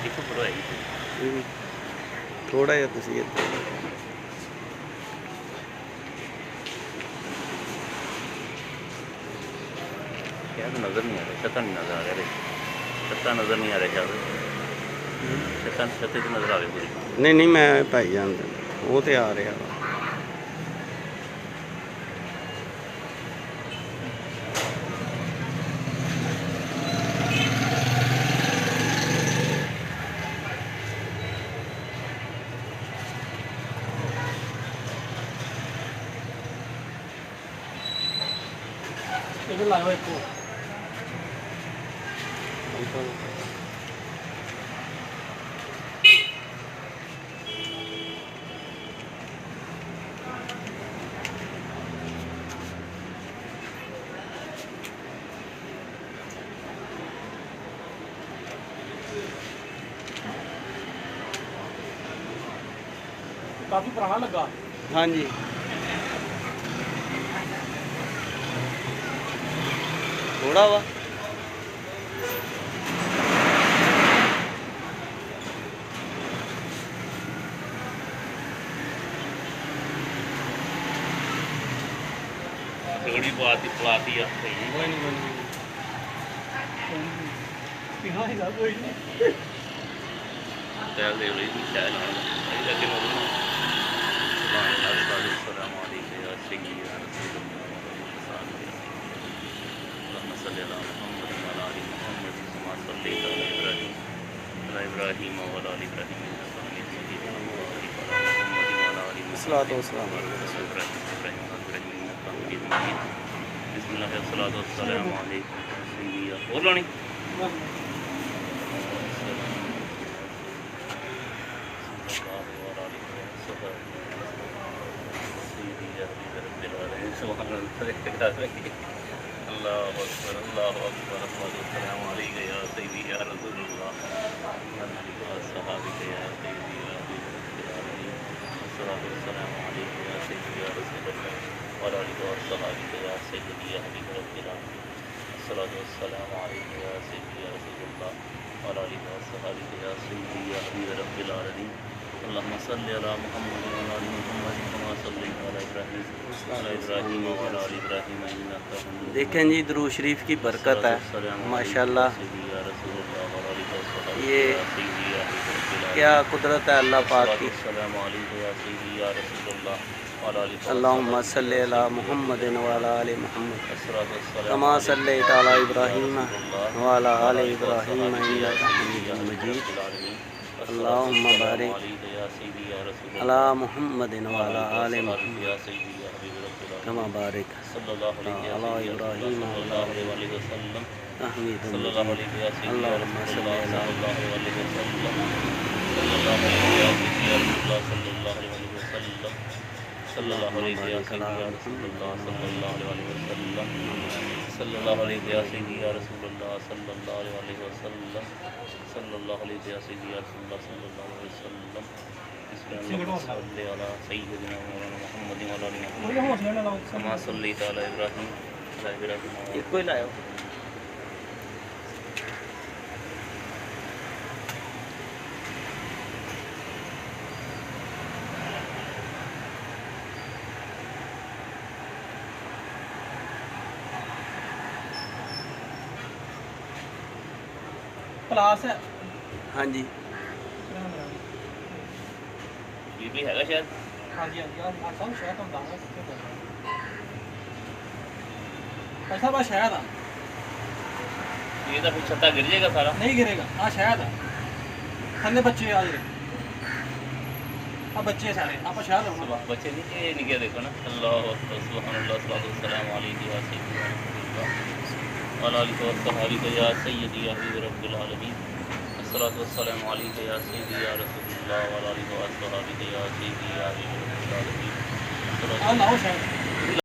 ਇੱਕ ਫੋਟੋ ਹੈ ਥੋੜਾ ਜਿਹਾ ਤੁਸੀਂ ਇੱਧਰ ਸ਼ਾयद नज़र नहीं आ रहा, छत्ता नहीं नज़र आ रहा है, छत्ता नज़र नहीं आ रहा शायद, छत्ता छत्ते तो नज़र आ रही पूरी। नहीं नहीं मैं भाई जान वो तो आ रहा वा लाओ एक काफी पुराना लगा। हाँ जी थोड़ा वा थोड़ी बात पलाती है कोई नहीं तैल दे रही थी शायद लेकिन इब्राहिम और लानी अल्लाहु अकबर अल्लाहु अकबर अस्सलाम वालेकुम या सय्यदी या रसूलुल्लाह सहाबिक या सय्यदी या अस्सलातु वस्सलाम अलैका या सय्यदी या रसूलुल्लाह व आलिहि व सहाबिक या सय्यदी या हबीब रब्बिल आलमीन अस्सलातु वस्सलाम अलैका या सय्यदी या रसूलुल्लाह व आलिहि व सहाबिक या सय्यदी या हबीब रब्बिल आलमीन अल्लाहुम्मा सल्लि अला मुहम्मद व अला आलि मुहम्मद कमा सल्लैता अला इब्राहीम व अला आलि इब्राहीम इन्नका हमीदुम। देखें जी दुरूद शरीफ की बरकत है माशाल्लाह। ये क्या कुदरत है अल्लाह पाक की। अल्लाहुम्मा सल्लि अला मुहम्मदिन व अला आलि मुहम्मद कमा सल्लैता अला इब्राहीम व अला आलि इब्राहीम इन्नका हमीदुम मजीद। अल्लाहुम्मा बारिक अला मुहम्मदिन व अला आलि मुहम्मद कमा बारिक अला इब्राहीम व अला आलि हमीदुम मजीद। अल्लाहुम्मा सल्लि अला सल्लल्लाहु अलैहि या रसूलुल्लाह सल्लल्लाहु अलैहि वसल्लम सल्लल्लाहु अलैहि या सय्यदी या रसूलुल्लाह सल्लल्लाहु अलैहि वसल्लम सल्लल्लाहु अलैहि या सय्यदी या रसूलुल्लाह सल्लल्लाहु अलैहि वसल्लम बिस्मिल्लाह सल्ली अला सय्यदिना मौलाना मुहम्मद व अला आलि मुहम्मद कमा सल्लैता अला इब्राहीम एक कोई लायो क्लास है। हाँ जी ये भी हैगा शायद। हाँ जी हाँ जी सब शायद हम दांगा ऐसा बस शायद है। ये तो फिर छत्ता गिर जाएगा सारा। नहीं गिरेगा हाँ शायद है। थल्ले बच्चे आ जाए हाँ बच्चे सारे आप शायद हो बच्चे नहीं क्या देखो ना। अल्लाह सुब्हानल्लाह सल्लल्लाहु अलैहि वसल्लम या सय्यदी या हबीब रब्बिल आलमीन अस्सलातु वस्सलामु अलैका या सय्यदी या रसूलुल्लाह व आलिहि व सहाबिका या सय्यदी या हबीब रब्बिल आलमीन।